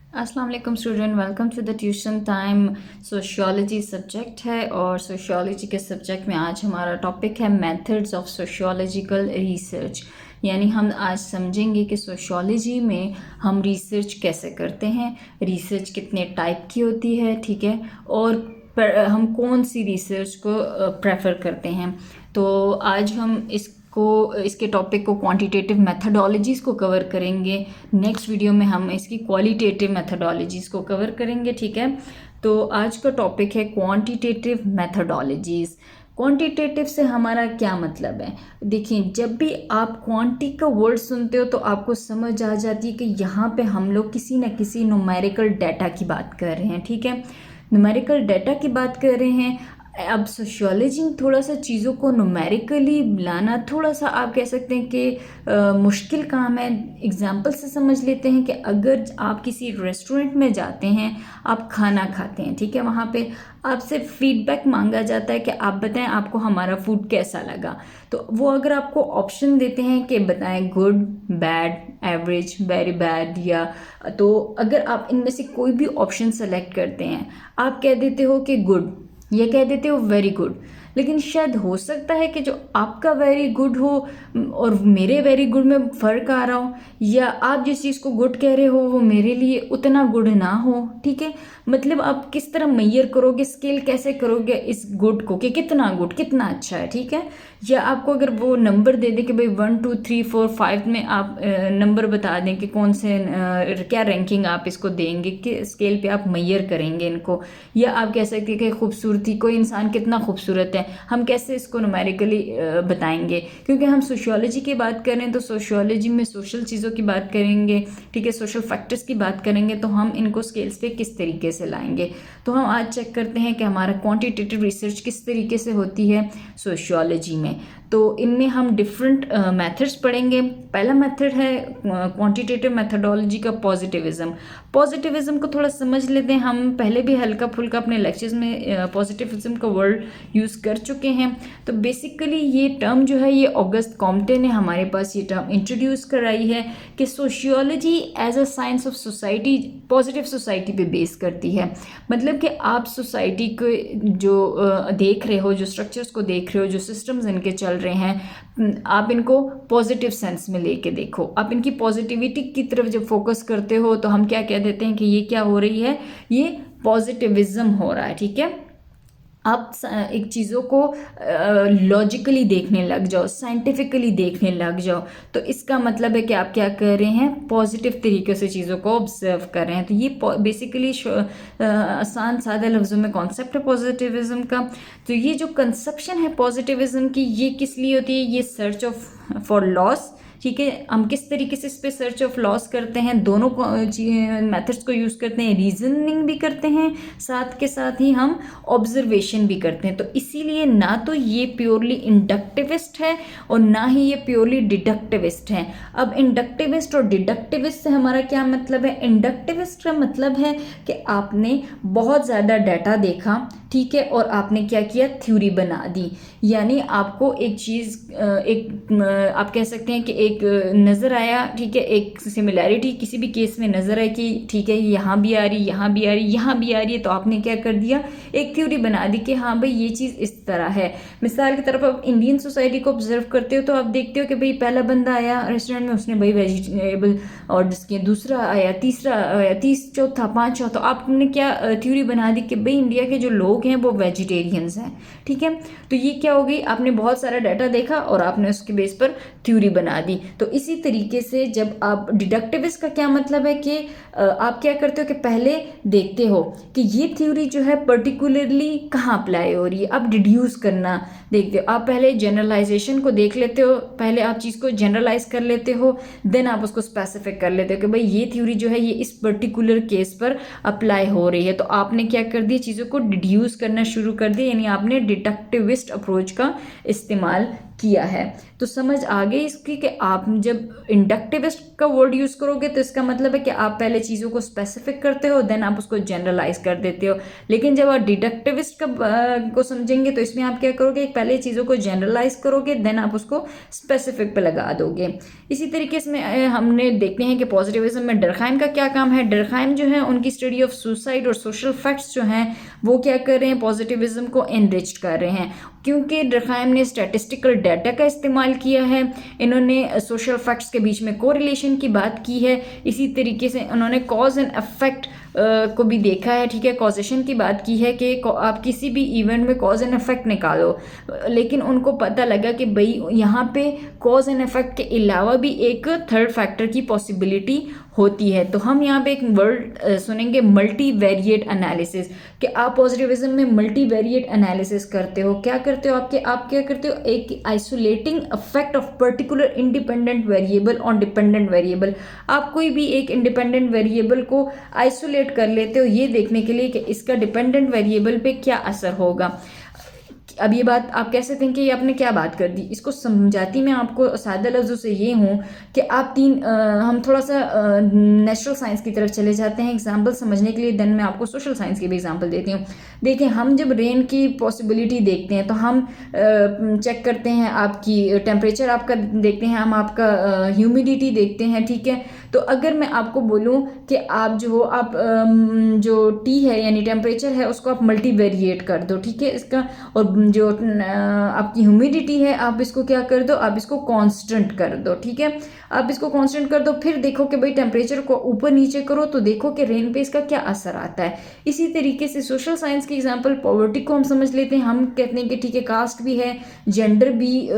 अस्सलाम वालेकुम student, welcome to the tuition time. Sociology subject है और सोशियोलॉजी के सब्जेक्ट में आज हमारा टॉपिक है मेथड्स ऑफ सोशियोलॉजिकल रिसर्च। यानी हम आज समझेंगे कि सोशियोलॉजी में हम रिसर्च कैसे करते हैं, रिसर्च कितने टाइप की होती है, ठीक है, और हम कौन सी रिसर्च को प्रेफर करते हैं। तो आज हम इसके टॉपिक को क्वांटिटेटिव मेथडोलॉजीज़ को कवर करेंगे। नेक्स्ट वीडियो में हम इसकी क्वालिटेटिव मेथडोलॉजीज़ को कवर करेंगे, ठीक है। तो आज का टॉपिक है क्वांटिटेटिव मेथडोलॉजीज़। क्वांटिटेटिव से हमारा क्या मतलब है? देखिए, जब भी आप क्वांटी का वर्ड सुनते हो तो आपको समझ आ जाती है कि यहाँ पे हम लोग किसी न किसी न्यूमेरिकल डाटा की बात कर रहे हैं, ठीक है। न्यूमेरिकल डाटा की बात कर रहे हैं। अब सोशियोलॉजी में थोड़ा सा चीज़ों को न्यूमेरिकली लाना थोड़ा सा आप कह सकते हैं कि मुश्किल काम है। एग्जांपल से समझ लेते हैं कि अगर आप किसी रेस्टोरेंट में जाते हैं, आप खाना खाते हैं, ठीक है, वहाँ पे आपसे फीडबैक मांगा जाता है कि आप बताएं आपको हमारा फूड कैसा लगा। तो वो अगर आपको ऑप्शन देते हैं कि बताएं good, bad, average, very bad, या तो अगर आप इनमें से कोई भी ऑप्शन सेलेक्ट करते हैं, आप कह देते हो कि गुड, ये कह देते हो वेरी गुड। लेकिन शायद हो सकता है कि जो आपका वेरी गुड हो और मेरे वेरी गुड में फ़र्क आ रहा हो, या आप जिस चीज़ को गुड कह रहे हो वो मेरे लिए उतना गुड ना हो, ठीक है। मतलब आप किस तरह मेजर करोगे, स्केल कैसे करोगे इस गुड को कि कितना गुड, कितना अच्छा है, ठीक है। या आपको अगर वो नंबर दे दे कि भाई 1 2 3 4 5 में आप नंबर बता दें कि कौन से क्या रैंकिंग आप इसको देंगे, कि स्केल पे आप मेजर करेंगे इनको। या आप कह सकते हैं कि खूबसूरती, कोई इंसान कितना खूबसूरत है, हम कैसे इसको न्यूमेरिकली बताएंगे। क्योंकि हम सोशियोलॉजी की बात करें तो सोशियोलॉजी में सोशल चीज़ों की बात करेंगे, ठीक है, सोशल फैक्टर्स की बात करेंगे, तो हम इनको स्केल्स पे किस तरीके से लाएंगे। तो हम आज चेक करते हैं कि हमारा क्वांटिटेटिव रिसर्च किस तरीके से होती है सोशियोलॉजी में। तो इनमें हम डिफरेंट मेथड्स पढ़ेंगे। पहला मेथड है क्वांटिटेटिव मेथडोलॉजी का पॉजिटिविज्म। पॉजिटिविज्म को थोड़ा समझ लेते हैं। हम पहले भी हल्का फुल्का अपने लेक्चर्स में पॉजिटिविज्म का वर्ड यूज़ कर चुके हैं। तो बेसिकली ये टर्म जो है, ये ऑगस्ट कॉम्पटे ने हमारे पास ये टर्म इंट्रोड्यूस कराई है कि sociology as a science of society positive society पे बेस करती है। मतलब कि आप सोसाइटी को जो देख रहे हो, जो स्ट्रक्चर्स को देख रहे हो, जो सिस्टम्स इनके चल रहे हैं, आप इनको पॉजिटिव सेंस में लेके देखो। आप इनकी पॉजिटिविटी की तरफ जब फोकस करते हो तो हम क्या कह देते हैं कि ये क्या हो रही है, ये पॉजिटिविज्म हो रहा है, ठीक है। आप एक चीज़ों को लॉजिकली देखने लग जाओ, साइंटिफिकली देखने लग जाओ, तो इसका मतलब है कि आप क्या कर रहे हैं, पॉजिटिव तरीके से चीज़ों को ऑब्जर्व कर रहे हैं। तो ये बेसिकली आसान सादे लफ्ज़ों में कॉन्सेप्ट है पॉजिटिविज्म का। तो ये जो कंसेप्शन है पॉजिटिविज्म की, ये किस लिए होती है, ये सर्च ऑफ फॉर लॉस, ठीक है। हम किस तरीके से इस पे सर्च ऑफ लॉस करते हैं, दोनों मेथड्स को यूज़ करते हैं, रीजनिंग भी करते हैं, साथ के साथ ही हम ऑब्जर्वेशन भी करते हैं। तो इसीलिए ना तो ये प्योरली इंडक्टिविस्ट है और ना ही ये प्योरली डिडक्टिविस्ट है। अब इंडक्टिविस्ट और डिडक्टिविस्ट से हमारा क्या मतलब है? इंडक्टिविस्ट का मतलब है कि आपने बहुत ज़्यादा डाटा देखा, ठीक है, और आपने क्या किया, थ्योरी बना दी। यानी आपको एक चीज़ आप कह सकते हैं कि एक नज़र आया, ठीक है, एक सिमिलैरिटी किसी भी केस में नज़र आई कि ठीक है यहाँ भी आ रही, यहाँ भी आ रही, यहाँ भी आ रही है, तो आपने क्या कर दिया, एक थ्योरी बना दी कि हाँ भाई ये चीज़ इस तरह है। मिसाल की तरफ आप इंडियन सोसाइटी को ऑब्जर्व करते हो तो आप देखते हो कि भाई पहला बंदा आया रेस्टोरेंट में, उसने भाई वेजिटेबल ऑर्डर्स किए, दूसरा आया, तीसरा आया, चौथा, पाँचवा, तो आपने क्या थ्योरी बना दी कि भाई इंडिया के जो लोग हैं वो वेजिटेरियंस हैं, ठीक है। तो ये क्या हो गई, आपने बहुत सारा डाटा देखा और आपने उसके बेस पर थ्योरी बना दी। तो इसी तरीके से जब आप डिडक्टिविस्ट का क्या मतलब है कि आप क्या करते हो कि पहले देखते हो कि ये थ्योरी जो है पर्टिकुलरली कहाँ अप्लाई हो रही है, आप डिड्यूस करना देखते हो। आप पहले जनरलाइजेशन को देख लेते हो, पहले आप चीज़ को जनरलाइज कर लेते हो, देन आप उसको स्पेसिफिक कर लेते हो कि भाई ये थ्योरी जो है ये इस पर्टिकुलर केस पर अप्लाई हो रही है। तो आपने क्या कर दिया, चीज़ों को डिड्यूस करना शुरू कर दिया, यानी आपने डिडक्टिविस्ट अप्रोच का इस्तेमाल किया है। तो समझ आ गई इसकी कि आप जब इंडक्टिविस्ट का वर्ड यूज़ करोगे तो इसका मतलब है कि आप पहले चीज़ों को स्पेसिफिक करते हो, देन आप उसको जनरलाइज कर देते हो। लेकिन जब आप डिडक्टिविस्ट को समझेंगे तो इसमें आप क्या करोगे, पहले चीज़ों को जनरलाइज करोगे, देन आप उसको स्पेसिफिक पे लगा दोगे। इसी तरीके से हमने देखते हैं कि पॉजिटिविज्म में डर्खाइम का क्या काम है। डर्खाइम जो है उनकी स्टडी ऑफ सुसाइड और सोशल फैक्ट्स जो हैं वो क्या कर रहे हैं, पॉजिटिविज्म को एनरिच्ड कर रहे हैं, क्योंकि डर्खाइम ने स्टैटिस्टिकल डाटा का इस्तेमाल किया है, इन्होंने सोशल फैक्ट्स के बीच में कोरिलेशन की बात की है, इसी तरीके से उन्होंने कॉज एंड इफेक्ट को भी देखा है, ठीक है, कॉजेशन की बात की है कि आप किसी भी इवेंट में कॉज एंड इफेक्ट निकालो, लेकिन उनको पता लगा कि भाई यहाँ पे कॉज एंड इफेक्ट के अलावा भी एक थर्ड फैक्टर की पॉसिबिलिटी होती है। तो हम यहाँ पे एक वर्ड सुनेंगे मल्टीवेरिएट एनालिसिस, कि आप पॉजिटिविज्म में मल्टीवेरिएट एनालिसिस करते हो। क्या करते हो, आप क्या करते हो, एक isolating effect of particular independent variable on dependent variable. आप कोई भी एक इंडिपेंडेंट वेरिएबल को आइसोलेट कर लेते हो ये देखने के लिए कि इसका डिपेंडेंट वेरिएबल पे क्या असर होगा। अब ये बात आप कैसे देखें कि ये आपने क्या बात कर दी, इसको समझाती मैं आपको सादा लफ्ज़ों से ये हूँ कि आप हम थोड़ा सा नेचुरल साइंस की तरफ चले जाते हैं एग्जांपल समझने के लिए, देन मैं आपको सोशल साइंस की भी एग्जांपल देती हूँ। देखिए, हम जब रेन की पॉसिबिलिटी देखते हैं तो हम चेक करते हैं आपकी टेम्परेचर आपका देखते हैं, हम आपका ह्यूमिडिटी देखते हैं, ठीक है। तो अगर मैं आपको बोलूँ कि आप जो हो आप जो टी है यानी टेम्परेचर है उसको आप मल्टीवेरिएट कर दो, ठीक है, इसका, और जो आपकी ह्यूमिडिटी है आप इसको क्या कर दो, आप इसको कांस्टेंट कर दो, ठीक है, आप इसको कांस्टेंट कर दो। फिर देखो कि भाई टेम्परेचर को ऊपर नीचे करो तो देखो कि रेन पे इसका क्या असर आता है। इसी तरीके से सोशल साइंस की एग्जांपल पॉवर्टी को हम समझ लेते हैं। हम कहते हैं कि ठीक है, कास्ट भी है, जेंडर भी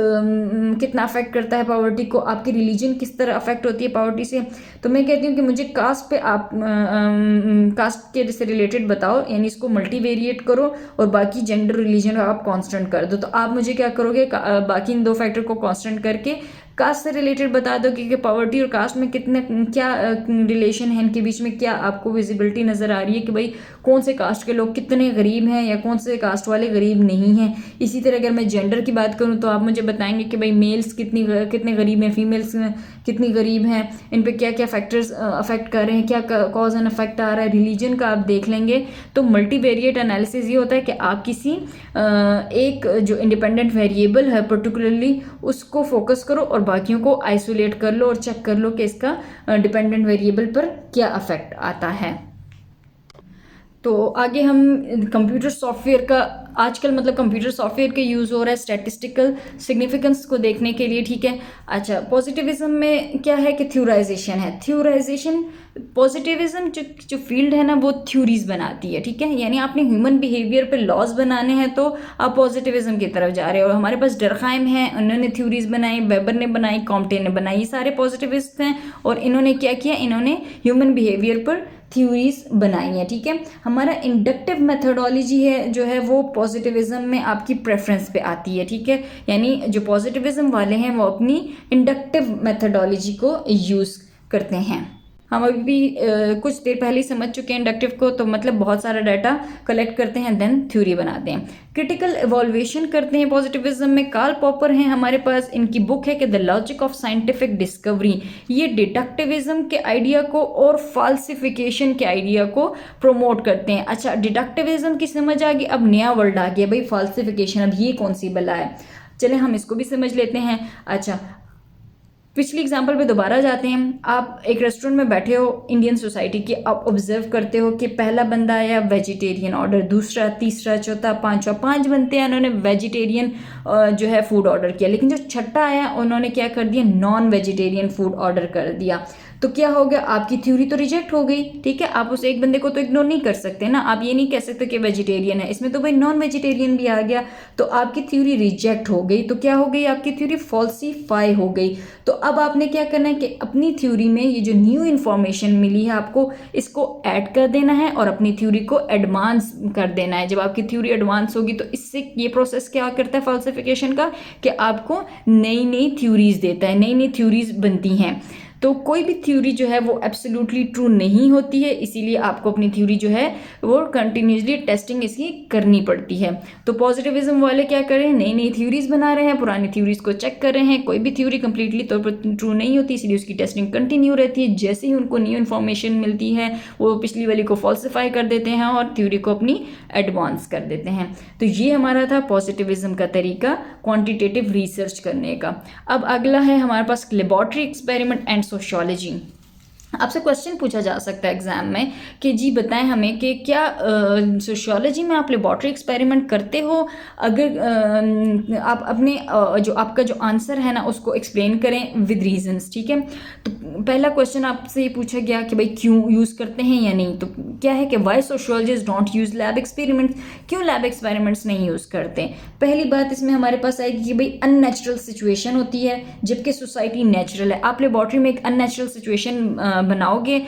कितना अफेक्ट करता है पॉवर्टी को, आपकी रिलीजन किस तरह अफेक्ट होती है पॉवर्टी से। तो मैं कहती हूँ कि मुझे कास्ट पे आप कास्ट के से रिलेटेड बताओ, यानी इसको मल्टीवेरिएट करो और बाकी जेंडर रिलीजन आप कांस्टेंट कर दो। तो आप मुझे क्या करोगे, बाकी इन दो फैक्टर को कांस्टेंट करके कास्ट से रिलेटेड बता दो कि पॉवर्टी और कास्ट में कितने क्या रिलेशन है, इनके बीच में क्या आपको विजिबिलिटी नज़र आ रही है कि भाई कौन से कास्ट के लोग कितने गरीब हैं या कौन से कास्ट वाले गरीब नहीं हैं। इसी तरह अगर मैं जेंडर की बात करूं तो आप मुझे बताएंगे कि भाई मेल्स कितने गरीब हैं, फीमेल्स कितनी गरीब हैं, इन पे क्या क्या फैक्टर्स अफेक्ट कर रहे हैं, क्या कॉज एंड इफेक्ट आ रहा है। रिलीजन का आप देख लेंगे। तो मल्टीवेरिएट एनालिसिस ये होता है कि आप किसी एक जो इंडिपेंडेंट वेरिएबल है पर्टिकुलरली उसको फोकस करो और बाकियों को आइसोलेट कर लो और चेक कर लो कि इसका डिपेंडेंट वेरिएबल पर क्या अफेक्ट आता है। तो आगे हम कंप्यूटर सॉफ्टवेयर का आजकल मतलब कंप्यूटर सॉफ्टवेयर के यूज़ हो रहा है स्टैटिस्टिकल सिग्निफिकेंस को देखने के लिए, ठीक है। अच्छा, पॉजिटिविज्म में क्या है कि थ्योराइजेशन है। थ्योराइजेशन पॉजिटिविज्म जो फील्ड है ना वो थ्योरीज बनाती है, ठीक है, यानी आपने ह्यूमन बिहेवियर पे लॉज बनाने हैं तो आप पॉजिटिविज्म की तरफ जा रहे हो। और हमारे पास डर्खाइम है, उन्होंने थ्योरीज बनाई, वेबर ने बनाई, कॉम्टे ने बनाई, ये सारे पॉजिटिविस्ट हैं और इन्होंने क्या किया, इन्होंने ह्यूमन बिहेवियर पर थ्योरीज बनाई हैं, ठीक है। हमारा इंडक्टिव मेथडोलॉजी है जो है वो पॉजिटिविज्म में आपकी प्रेफरेंस पे आती है, ठीक है, यानी जो पॉजिटिविज्म वाले हैं वो अपनी इंडक्टिव मेथडोलॉजी को यूज़ करते हैं। हम अभी भी कुछ देर पहले ही समझ चुके हैं इंडक्टिव को, तो मतलब बहुत सारा डाटा कलेक्ट करते हैं देन थ्योरी बनाते हैं। क्रिटिकल इवोल्यूशन करते हैं पॉजिटिविज्म में। कार्ल पॉपर हैं हमारे पास, इनकी बुक है कि the logic of scientific discovery. ये डिडक्टिविज्म के आइडिया को और फाल्सिफिकेशन के आइडिया को प्रमोट करते हैं। अच्छा, डिडक्टिविज्म की समझ आ गई, अब नया वर्ड आ गया भाई फाल्सिफिकेशन। अब ये कौन सी बला है, चले हम इसको भी समझ लेते हैं। अच्छा, पिछली एग्जाम्पल पे दोबारा जाते हैं। आप एक रेस्टोरेंट में बैठे हो इंडियन सोसाइटी की, आप ऑब्जर्व करते हो कि पहला बंदा आया वेजिटेरियन ऑर्डर, दूसरा, तीसरा, चौथा, पांचवा, 5 बनते हैं उन्होंने वेजिटेरियन जो है फूड ऑर्डर किया, लेकिन जो छठा आया उन्होंने क्या कर दिया, नॉन वेजिटेरियन फूड ऑर्डर कर दिया। तो क्या हो गया, आपकी थ्योरी तो रिजेक्ट हो गई, ठीक है। आप उस एक बंदे को तो इग्नोर नहीं कर सकते ना, आप ये नहीं कह सकते कि वेजिटेरियन है, इसमें तो भाई नॉन वेजिटेरियन भी आ गया, तो आपकी थ्योरी रिजेक्ट हो गई। तो क्या हो गई, आपकी थ्योरी फॉल्सीफाई हो गई। तो अब आपने क्या करना है कि अपनी थ्योरी में ये जो न्यू इन्फॉर्मेशन मिली है आपको इसको ऐड कर देना है और अपनी थ्योरी को एडवांस कर देना है। जब आपकी थ्योरी एडवांस होगी तो इससे ये प्रोसेस क्या करता है फॉल्सिफिकेशन का, कि आपको नई नई थ्योरीज देता है, नई नई थ्योरीज बनती हैं। तो कोई भी थ्योरी जो है वो एब्सोल्युटली ट्रू नहीं होती है, इसीलिए आपको अपनी थ्योरी जो है वो कंटिन्यूसली टेस्टिंग इसकी करनी पड़ती है। तो पॉजिटिविज्म वाले क्या कर रहे हैं, नई नई थ्योरीज बना रहे हैं, पुरानी थ्योरीज को चेक कर रहे हैं। कोई भी थ्योरी कंप्लीटली तौर पर ट्रू नहीं होती, इसलिए उसकी टेस्टिंग कंटिन्यू रहती है। जैसे ही उनको न्यू इन्फॉर्मेशन मिलती है वो पिछली वाली को फॉल्सिफाई कर देते हैं और थ्योरी को अपनी एडवांस कर देते हैं। तो ये हमारा था पॉजिटिविज्म का तरीका क्वांटिटेटिव रिसर्च करने का। अब अगला है हमारे पास लेबोरेटरी एक्सपेरिमेंट एंड सोशियोलॉजी। आपसे क्वेश्चन पूछा जा सकता है एग्जाम में कि जी बताएं हमें कि क्या सोशियोलॉजी में आप लेबोरेटरी एक्सपेरिमेंट करते हो। अगर आप अपने जो आपका जो आंसर है ना उसको एक्सप्लेन करें विद रीजंस, ठीक है। तो पहला क्वेश्चन आपसे ये पूछा गया कि भाई क्यों यूज़ करते हैं या नहीं। तो क्या है कि why sociologist don't use lab experiments, क्यों लैब एक्सपेरिमेंट्स नहीं यूज़ करते। पहली बात इसमें हमारे पास आएगी कि भाई अननेचुरल सिचुएशन होती है जबकि सोसाइटी नेचुरल है। आप लेबोरेटरी में एक अननेचुरल सिचुएशन बनाओगे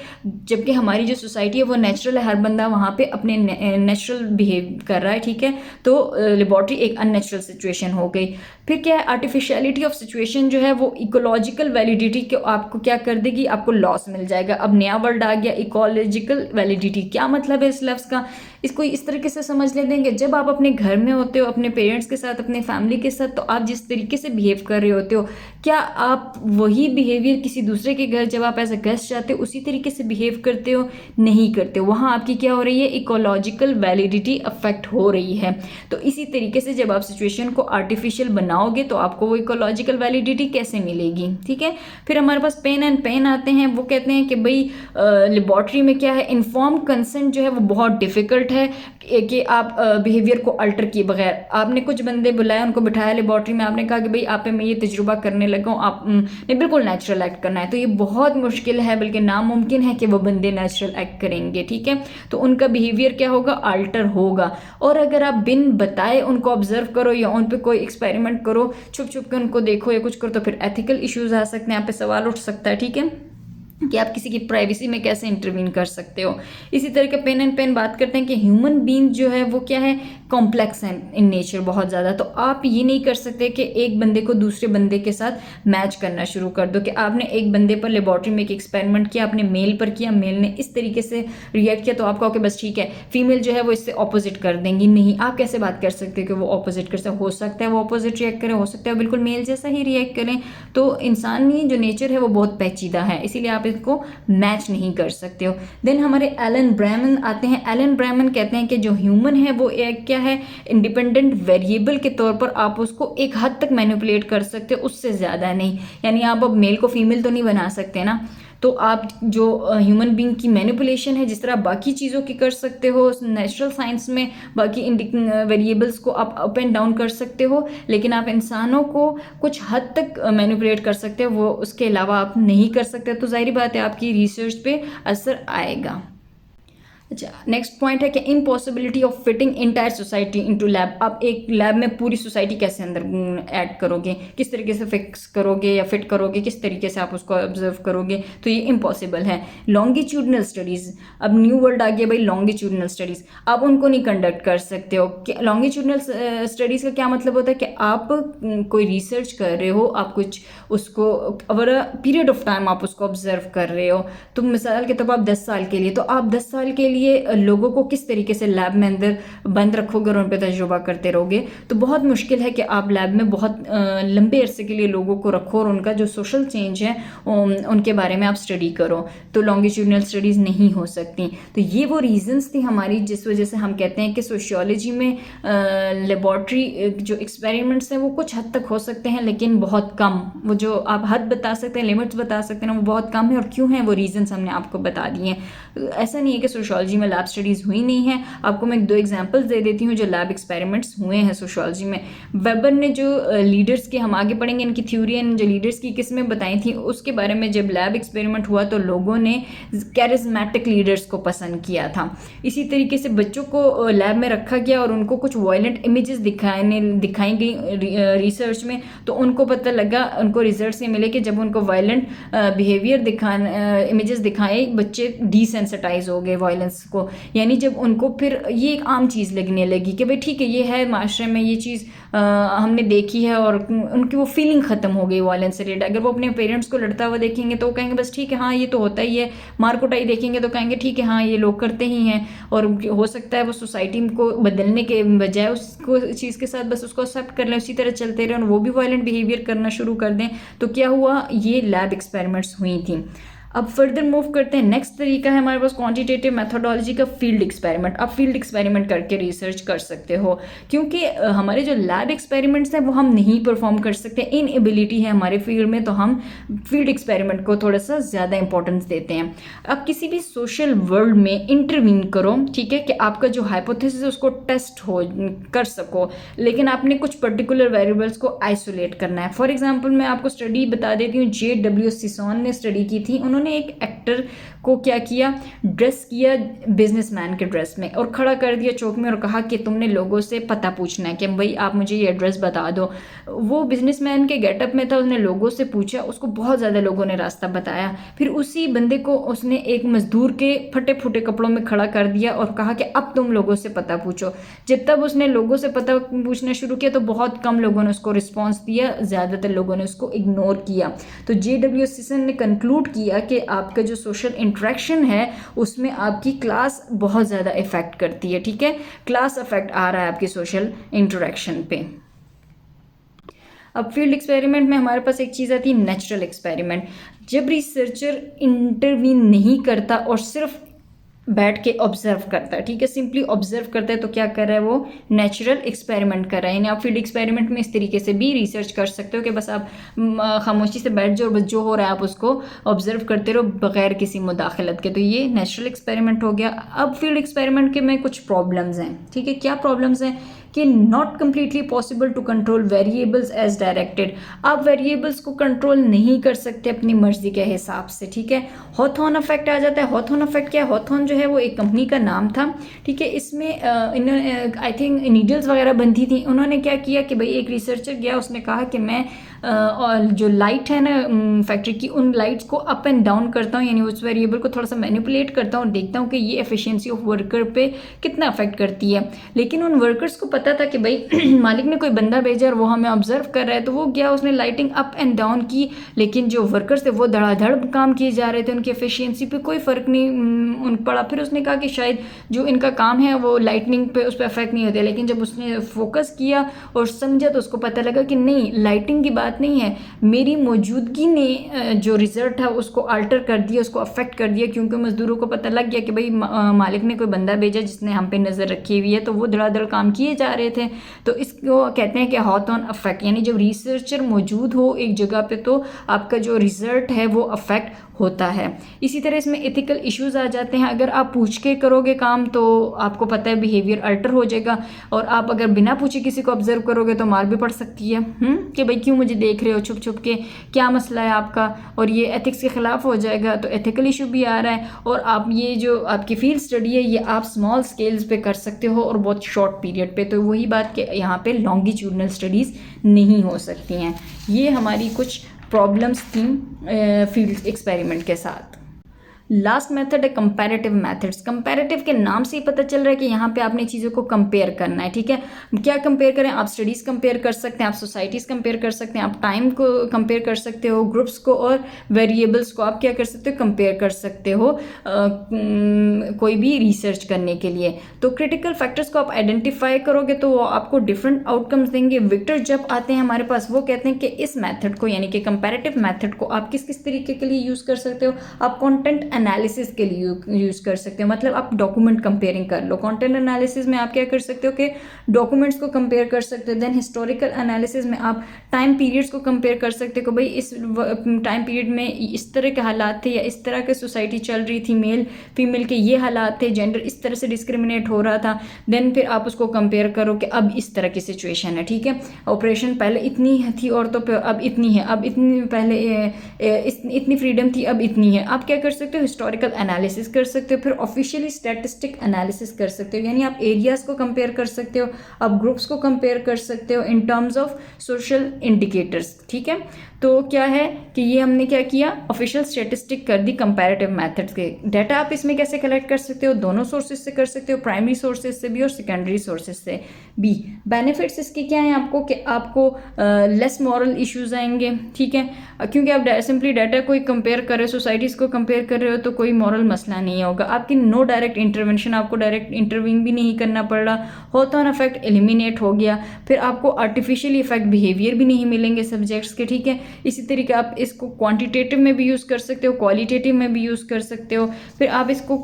जबकि हमारी जो सोसाइटी है वो नेचुरल है, हर बंदा वहाँ पे अपने नेचुरल बिहेव कर रहा है, ठीक है। तो लेबोरेटरी एक अननेचुरल सिचुएशन हो गई। फिर क्या है, आर्टिफिशियलिटी ऑफ सिचुएशन जो है वो इकोलॉजिकल वैलिडिटी के आपको क्या कर देगी, आपको लॉस मिल जाएगा। अब नया वर्ड आ गया इकोलॉजिकल वैलिडिटी। क्या मतलब है इस लफ्ज़ का, इसको इस तरीके से समझ लेते हैं कि जब आप अपने घर में होते हो अपने पेरेंट्स के साथ, अपने फैमिली के साथ, तो आप जिस तरीके से बिहेव कर रहे होते हो, क्या आप वही बिहेवियर किसी दूसरे के घर जब आप एज अ गेस्ट जाते हो उसी तरीके से बिहेव करते हो, नहीं करते हो। वहाँ आपकी क्या हो रही है, इकोलॉजिकल वैलिडिटी अफेक्ट हो रही है। तो इसी तरीके से जब आप सिचुएशन को आर्टिफिशियल बनाओगे तो आपको वो इकोलॉजिकल वैलिडिटी कैसे मिलेगी, ठीक है। फिर हमारे पास पेन एंड पेन आते हैं। वो कहते हैं कि भाई लेबोरेटरी में क्या है, इन्फॉर्म कंसेंट जो है वो बहुत डिफिकल्ट है कि आप बिहेवियर को अल्टर किए बगैर, आपने कुछ बंदे बुलाए, उनको बिठाया लेबोरेटरी में, आपने कहा कि भाई आप पे मैं ये तजुर्बा करने लगा हूँ, आप ने बिल्कुल नेचुरल एक्ट करना है। तो ये बहुत मुश्किल है, बल्कि नामुमकिन है कि वो बंदे नेचुरल एक्ट करेंगे, ठीक है। तो उनका बिहेवियर क्या होगा, अल्टर होगा। और अगर आप बिन बताए उनको ऑब्जर्व करो या उन पर कोई एक्सपेरिमेंट करो, छुप छुप के उनको देखो या कुछ करो, तो फिर एथिकल इश्यूज आ सकते हैं, यहाँ पे सवाल उठ सकता है, ठीक है, कि आप किसी की प्राइवेसी में कैसे इंटरवीन कर सकते हो। इसी तरह के पेन एंड पेन बात करते हैं कि ह्यूमन बीइंग जो है वो क्या है, कॉम्प्लेक्स है इन नेचर बहुत ज़्यादा। तो आप ये नहीं कर सकते कि एक बंदे को दूसरे बंदे के साथ मैच करना शुरू कर दो कि आपने एक बंदे पर लेबोरेटरी में एक एक्सपेरिमेंट किया, आपने मेल पर किया, मेल ने इस तरीके से रिएक्ट किया तो आप कहो कि बस ठीक है, फीमेल जो है वो इससे ऑपोजिट कर देंगी। नहीं, आप कैसे बात कर सकते हो कि वो ऑपोजिट कर सकते, हो सकता है वो ऑपोजिट रिएक्ट करें, हो सकता है बिल्कुल मेल जैसा ही रिएक्ट करें। तो इंसानी जो नेचर है वो बहुत पेचीदा है, इसीलिए आप इसको मैच नहीं कर सकते हो। देन हमारे एलन ब्रैमन आते हैं। एलन ब्रैमन कहते हैं कि जो ह्यूमन है वो एक क्या है, इंडिपेंडेंट वेरिएबल के तौर पर आप उसको एक हद तक मैनिपुलेट कर सकते हो, उससे ज़्यादा नहीं। यानी आप अब मेल को फीमेल तो नहीं बना सकते ना। तो आप जो ह्यूमन बीइंग की मैनिपुलेशन है, जिस तरह बाकी चीज़ों की कर सकते हो, नेचुरल साइंस में बाकी वेरिएबल्स को आप अप एंड डाउन कर सकते हो, लेकिन आप इंसानों को कुछ हद तक मैनिपुलेट कर सकते हो, वो उसके अलावा आप नहीं कर सकते। तो जाहिर बात है आपकी रिसर्च पे असर आएगा। अच्छा, नेक्स्ट पॉइंट है कि impossibility of fitting entire society into lab. आप एक लैब में पूरी सोसाइटी कैसे अंदर ऐड करोगे, किस तरीके से फिक्स करोगे या फिट करोगे, किस तरीके से आप उसको ऑब्जर्व करोगे, तो ये इम्पॉसिबल है। लॉन्गिट्यूडनल स्टडीज़, अब न्यू वर्ल्ड आ गया भाई, लॉन्गिट्यूडनल स्टडीज़, आप उनको नहीं कंडक्ट कर सकते हो। लॉन्गिट्यूडनल स्टडीज़ का क्या मतलब होता है कि आप कोई रिसर्च कर रहे हो, आप कुछ उसको over a period of time आप उसको ऑब्जर्व कर रहे हो। तो मिसाल के तौर पर आप 10 साल के लिए, तो आप 10 साल के लिए लोगों को किस तरीके से लैब में अंदर बंद रखोगे और उन पर तजुर्बा करते रहोगे। तो बहुत मुश्किल है कि आप लैब में बहुत लंबे अरसे के लिए लोगों को रखो और उनका जो सोशल चेंज है उनके बारे में आप स्टडी करो। तो लॉन्गिट्यूडनल स्टडीज़ नहीं हो सकती। तो ये वो रीजंस थी हमारी जिस वजह से हम कहते हैं कि सोशियोलॉजी में लेबॉर्ट्री जो एक्सपेरिमेंट्स हैं वो कुछ हद तक हो सकते हैं, लेकिन बहुत कम। वो जो आप हद बता सकते हैं, लिमिट्स बता सकते हैं ना, वो बहुत कम है। और क्यों है वो रीजंस हमने आपको बता दिए हैं। ऐसा नहीं है कि सोशियोलॉजी में लैब स्टडीज़ हुई नहीं है। आपको मैं 2 एग्जांपल्स दे देती हूँ जो लैब एक्सपेरिमेंट्स हुए हैं सोशियोलॉजी में। वेबर ने जो लीडर्स के, हम आगे पढ़ेंगे इनकी थ्योरी एंड जो लीडर्स की किस्में बताई थी उसके बारे में, जब लैब एक्सपेरिमेंट हुआ तो लोगों ने कैरिज्मेटिक लीडर्स को पसंद किया था। इसी तरीके से बच्चों को लैब में रखा गया और उनको कुछ वायलेंट इमेजेस दिखाई गई रिसर्च में, तो उनको पता लगा, उनको रिजल्ट से मिले कि जब उनको वायलेंट बिहेवियर इमेजेस दिखाए बच्चे डी डिसेंसिटाइज हो गए वायलेंस को, यानी जब उनको फिर ये एक आम चीज़ लगने लगी कि भाई ठीक है ये है माशरे में, ये चीज़ हमने देखी है, और उनकी वो फीलिंग ख़त्म हो गई वायलेंस से रिलेटेड। अगर वो अपने पेरेंट्स को लड़ता हुआ देखेंगे तो वो कहेंगे बस ठीक है हाँ ये तो होता ही है, मार कुटाई देखेंगे तो कहेंगे ठीक है हाँ ये लोग करते ही हैं, और हो सकता है वो सोसाइटी को बदलने के बजाय उसको चीज़ के साथ बस उसको एक्सेप्ट कर लें, उसी तरह चलते रहें और वो भी वायलेंट बिहेवियर करना शुरू कर दें। तो क्या हुआ, ये लैब एक्सपेरिमेंट्स हुई थी। अब फर्दर मूव करते हैं, नेक्स्ट तरीका है हमारे पास क्वांटिटेटिव मेथोडोलॉजी का फील्ड एक्सपेरिमेंट। आप फील्ड एक्सपेरिमेंट करके रिसर्च कर सकते हो, क्योंकि हमारे जो लैब एक्सपेरिमेंट्स हैं वो हम नहीं परफॉर्म कर सकते, इनएबिलिटी है हमारे फील्ड में, तो हम फील्ड एक्सपेरिमेंट को थोड़ा सा ज़्यादा इंपॉर्टेंस देते हैं। अब किसी भी सोशल वर्ल्ड में इंटरवीन करो, ठीक है, कि आपका जो हाइपोथेसिस है उसको टेस्ट हो कर सको, लेकिन आपने कुछ पर्टिकुलर वेरिएबल्स को आइसोलेट करना है। फॉर एग्जाम्पल मैं आपको स्टडी बता देती हूँ, JW सिसोन ने स्टडी की थी। उन्होंने एक एक्टर को क्या किया, ड्रेस किया बिजनेसमैन के ड्रेस में और खड़ा कर दिया चौक में और कहा कि तुमने लोगों से पता पूछना है कि भाई आप मुझे ये एड्रेस बता दो। वो बिजनेसमैन के गेटअप में था, उसने लोगों से पूछा, उसको बहुत ज़्यादा लोगों ने रास्ता बताया। फिर उसी बंदे को उसने एक मजदूर के फटे फुटे कपड़ों में खड़ा कर दिया और कहा कि अब तुम लोगों से पता पूछो। जब तब उसने लोगों से पता पूछना शुरू किया तो बहुत कम लोगों ने उसको रिस्पॉन्स दिया, ज़्यादातर लोगों ने उसको इग्नोर किया। तो JW सिसन ने कंक्लूड किया कि आपका जो सोशल इंटरेक्शन है उसमें आपकी क्लास बहुत ज़्यादा इफेक्ट करती है, ठीक है, क्लास इफेक्ट आ रहा है आपकी सोशल इंटरेक्शन पे। अब फील्ड एक्सपेरिमेंट में हमारे पास एक चीज़ आती है नेचुरल एक्सपेरिमेंट। जब रिसर्चर इंटरवीन नहीं करता और सिर्फ बैठ के ऑब्जर्व करता है, ठीक है, सिंपली ऑब्जर्व करता है, तो क्या कर रहा है, वो नेचुरल एक्सपेरिमेंट कर रहा है। यानी आप फील्ड एक्सपेरिमेंट में इस तरीके से भी रिसर्च कर सकते हो कि बस आप खामोशी से बैठ जाओ और बस जो हो रहा है आप उसको ऑब्जर्व करते रहो बगैर किसी मुदाखलत के। तो ये नेचुरल एक्सपेरिमेंट हो गया। अब फील्ड एक्सपेरिमेंट के में कुछ प्रॉब्लम्स हैं, ठीक है, क्या प्रॉब्लम्स हैं कि not completely possible to control variables as directed. आप वेरिएबल्स को कंट्रोल नहीं कर सकते अपनी मर्जी के हिसाब से, ठीक है। हॉथॉर्न इफेक्ट आ जाता है। हॉथॉर्न इफेक्ट क्या है, हॉथॉर्न जो है वो एक कंपनी का नाम था, ठीक है। इसमें इन्होंने आई थिंक नीडल्स वगैरह बनती थी। उन्होंने क्या किया कि भाई एक रिसर्चर गया, उसने कहा कि मैं और जो लाइट है ना फैक्ट्री की, उन लाइट्स को अप एंड डाउन करता हूँ, यानी उस वेरिएबल को थोड़ा सा मैनिपुलेट करता हूँ और देखता हूँ कि ये एफिशिएंसी ऑफ वर्कर पे कितना अफेक्ट करती है। लेकिन उन वर्कर्स को पता था कि भाई मालिक ने कोई बंदा भेजा और वो हमें ऑब्जर्व कर रहा है, तो वो गया, उसने लाइटिंग अप एंड डाउन की, लेकिन जो वर्कर्स थे वो धड़ाधड़ काम किए जा रहे थे, उनकी एफिशिएंसी पे कोई फ़र्क नहीं उन पड़ा। फिर उसने कहा कि शायद जो इनका काम है वो लाइटनिंग पे उस पर अफेक्ट नहीं होता, लेकिन जब उसने फोकस किया और समझा तो उसको पता लगा कि नहीं, लाइटिंग की बात नहीं है, मेरी मौजूदगी ने जो रिजल्ट था उसको अल्टर कर दिया, उसको अफेक्ट कर दिया, क्योंकि मजदूरों को पता लग गया कि भाई मालिक ने कोई बंदा भेजा जिसने हम पे नज़र रखी हुई है, तो वो धड़ाधड़ काम किए जा रहे थे। तो इसको कहते हैं कि हॉथॉर्न अफेक्ट, यानी जब रिसर्चर मौजूद हो एक जगह पे तो आपका जो रिजल्ट है वो अफेक्ट होता है। इसी तरह इसमें एथिकल इश्यूज आ जाते हैं। अगर आप पूछ के करोगे काम तो आपको पता है बिहेवियर अल्टर हो जाएगा, और आप अगर बिना पूछे किसी को ऑब्जर्व करोगे तो मार भी पड़ सकती है कि भाई क्यों मुझे देख रहे हो छुप छुप के, क्या मसला है आपका, और ये एथिक्स के खिलाफ हो जाएगा। तो एथिकल इशू भी आ रहा है। और आप ये जो आपकी फील्ड स्टडी है ये आप स्मॉल स्केल्स पे कर सकते हो और बहुत शॉर्ट पीरियड पे, तो वही बात कि यहाँ पे लॉन्गिट्यूडनल स्टडीज़ नहीं हो सकती हैं। ये हमारी कुछ प्रॉब्लम्स थी फील्ड एक्सपेरिमेंट के साथ। लास्ट मेथड है कंपैरेटिव मेथड्स। कंपैरेटिव के नाम से ही पता चल रहा है कि यहाँ पे आपने चीज़ों को कंपेयर करना है, ठीक है। क्या कंपेयर करें, आप स्टडीज़ कंपेयर कर सकते हैं, आप सोसाइटीज़ कंपेयर कर सकते हैं, आप टाइम को कंपेयर कर सकते हो, ग्रुप्स को और वेरिएबल्स को आप क्या कर सकते हो, कंपेयर कर सकते हो कोई भी रिसर्च करने के लिए। तो क्रिटिकल फैक्टर्स को आप आइडेंटिफाई करोगे तो वो आपको डिफरेंट आउटकम्स देंगे। विक्टर जब आते हैं हमारे पास, वो कहते हैं कि इस मैथड को, यानी कि कंपैरेटिव मैथड को आप किस किस तरीके के लिए यूज़ कर सकते हो। आप कॉन्टेंट एनालिसिस के लिए यूज़ कर सकते हो, मतलब आप डॉक्यूमेंट कंपेयरिंग कर लो। कंटेंट एनालिसिस में आप क्या कर सकते हो कि डॉक्यूमेंट्स को कंपेयर कर सकते हो। देन हिस्टोरिकल एनालिसिस में आप टाइम पीरियड्स को कंपेयर कर सकते हो कि भाई इस टाइम पीरियड में इस तरह के हालात थे या इस तरह की सोसाइटी चल रही थी, मेल फीमेल के ये हालात थे, जेंडर इस तरह से डिस्क्रिमिनेट हो रहा था। देन फिर आप उसको कंपेयर करो कि अब इस तरह की सिचुएशन है, ठीक है। ऑपरेशन पहले इतनी थी औरतों पे, अब इतनी है, अब इतनी पहले इतनी फ्रीडम थी, अब इतनी है। आप क्या कर सकते हो, हिस्टोरिकल एनालिसिस कर सकते हो। फिर ऑफिशियली स्टैटिस्टिक एनालिसिस कर सकते हो, यानी आप एरियाज को कंपेयर कर सकते हो, आप ग्रुप्स को कंपेयर कर सकते हो in terms of social indicators, ठीक है। तो क्या है कि ये हमने क्या किया, ऑफिशियल स्टेटिस्टिक कर दी कंपैरेटिव मेथड्स के। डाटा आप इसमें कैसे कलेक्ट कर सकते हो, दोनों सोर्सेज से कर सकते हो, प्राइमरी सोर्सेज से भी और सेकेंडरी सोर्सेज से भी। बेनिफिट्स इसके क्या हैं आपको, कि आपको लेस मॉरल इश्यूज आएंगे, ठीक है, क्योंकि आप सिंपली डाटा को कंपेयर कर रहे हो, सोसाइटीज़ को कंपेयर कर रहे हो, तो कोई मॉरल मसला नहीं होगा। आपकी नो डायरेक्ट इंटरवेंशन, आपको डायरेक्ट इंटरवीन भी नहीं करना पड़ रहा, होता ऑन इफेक्ट एलिमिनेट हो गया। फिर आपको आर्टिफिशियल इफेक्ट बिहेवियर भी नहीं मिलेंगे सब्जेक्ट्स के, ठीक है। इसी तरीके आप इसको क्वांटिटेटिव में भी यूज़ कर सकते हो, क्वालिटेटिव में भी यूज़ कर सकते हो। फिर आप इसको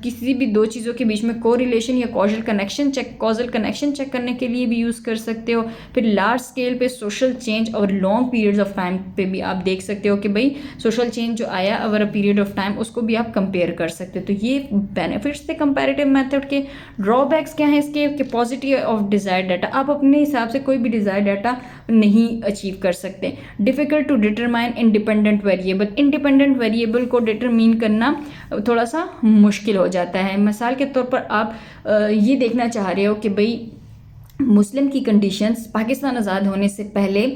किसी भी दो चीज़ों के बीच में कोरिलेशन या कॉजल कनेक्शन चेक करने के लिए भी यूज़ कर सकते हो। फिर लार्ज स्केल पे सोशल चेंज और लॉन्ग पीरियड्स ऑफ टाइम पे भी आप देख सकते हो कि भाई सोशल चेंज जो आया over a period of time, उसको भी आप कंपेयर कर सकते हो। तो ये बेनिफिट्स थे कंपैरेटिव मेथड के। ड्रॉबैक्स क्या है इसके, कि पॉजिटिव ऑफ डिजायर्ड डाटा, आप अपने हिसाब से कोई भी डिजायर्ड डाटा नहीं अचीव कर सकते। Difficult to determine independent variable, independent variable को डिटरमाइन करना थोड़ा सा मुश्किल हो जाता है। मिसाल के तौर पर आप ये देखना चाह रहे हो कि भाई मुस्लिम की कंडीशंस पाकिस्तान आज़ाद होने से पहले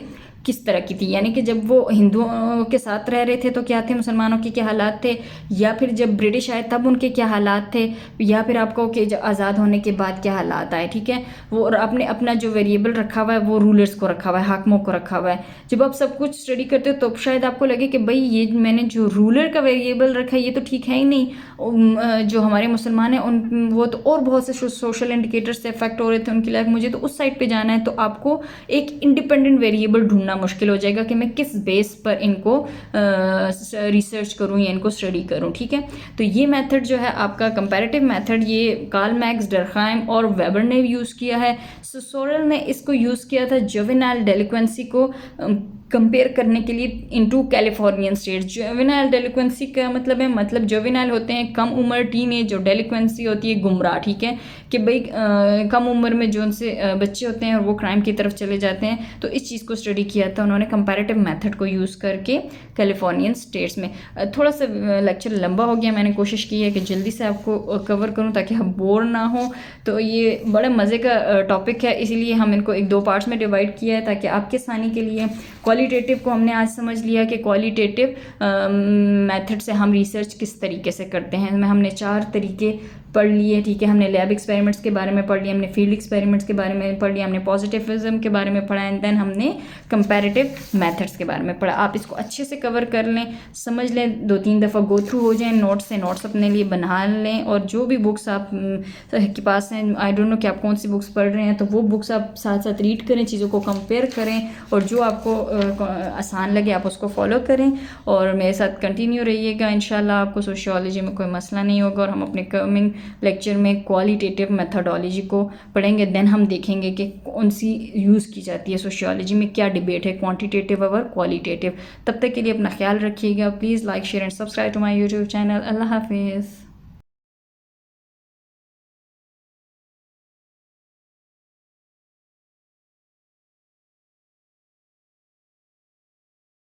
किस तरह की थी, यानी कि जब वो हिंदुओं के साथ रह रहे थे तो क्या थे, मुसलमानों के क्या हालात थे, या फिर जब ब्रिटिश आए तब उनके क्या हालात थे, या फिर आपको कि जब आज़ाद होने के बाद क्या हालात आए, ठीक है। वो और आपने अपना जो वेरिएबल रखा हुआ है वो रूलर्स को रखा हुआ है, हाकमों को रखा हुआ है। जब आप सब कुछ स्टडी करते हो तो शायद आपको लगे कि भाई ये मैंने जो रूलर का वेरिएबल रखा है ये तो ठीक है ही नहीं, जो हमारे मुसलमान हैं उन वो तो और बहुत से सोशल इंडिकेटर से अफेक्ट हो रहे थे उनकी लाइफ, मुझे तो उस साइड पे जाना है। तो आपको एक इंडिपेंडेंट वेरिएबल ढूंढना मुश्किल हो जाएगा कि मैं किस बेस पर इनको रिसर्च करूं या इनको स्टडी करूं, ठीक है। तो ये मेथड जो है आपका कंपैरेटिव मेथड, ये कार्ल मैक्स, डर्कहाइम और वेबर ने यूज़ किया है। सोरेल ने इसको यूज़ किया था जुवेनाइल डेलिक्वेंसी को कंपेयर करने के लिए इनटू कैलिफोर्नियन स्टेट्स। जुवेनाइल डेलिक्वेंसी का मतलब है, मतलब जुवेनाइल होते हैं कम उम्र, टीन एज, और डेलिक्वेंसी होती है गुमराह, ठीक है, कि भाई कम उम्र में जो उनसे बच्चे होते हैं और वो क्राइम की तरफ चले जाते हैं। तो इस चीज़ को स्टडी किया था उन्होंने कंपैरेटिव मेथड को यूज़ करके कैलिफोर्नियन स्टेट्स में। थोड़ा सा लेक्चर लंबा हो गया, मैंने कोशिश की है कि जल्दी से आपको कवर करूँ ताकि हम बोर ना हो। तो ये बड़ा मज़े का टॉपिक है, इसीलिए हम इनको एक दो पार्ट्स में डिवाइड किया है ताकि आपके आसानी के लिए। क्वालिटेटिव को हमने आज समझ लिया कि क्वालिटेटिव मेथड से हम रिसर्च किस तरीके से करते हैं। हमने 4 तरीके पढ़ लिए, ठीक है। हमने लैब एक्सपेरिमेंट्स के बारे में पढ़ लिया, हमने फील्ड एक्सपेरिमेंट्स के बारे में पढ़ लिया, हमने पॉजिटिविज्म के बारे में पढ़ा, एंड देन हमने कंपैरेटिव मेथड्स के बारे में पढ़ा। आप इसको अच्छे से कवर कर लें, समझ लें, 2-3 दफ़ा गो थ्रू हो जाएं, नोट्स अपने लिए बना लें, और जो भी बुक्स आप के पास हैं, आई डोंट नो कि आप कौन सी बुक्स पढ़ रहे हैं, तो वो बुक्स आप साथ साथ रीड करें, चीज़ों को कंपेयर करें, और जो आपको आसान लगे आप उसको फॉलो करें, और मेरे साथ कंटिन्यू रहिएगा। इंशाल्लाह आपको सोशियोलॉजी में कोई मसला नहीं होगा, और हम अपने कमिंग लेक्चर में क्वालिटेटिव मेथडोलॉजी को पढ़ेंगे। देन हम देखेंगे कि कौन सी यूज़ की जाती है सोशियोलॉजी में, क्या डिबेट है, क्वांटिटेटिव और क्वालिटेटिव। तब तक के लिए अपना ख्याल रखिएगा। Please like, share and subscribe to my YouTube channel. अल्लाह हाफिज़।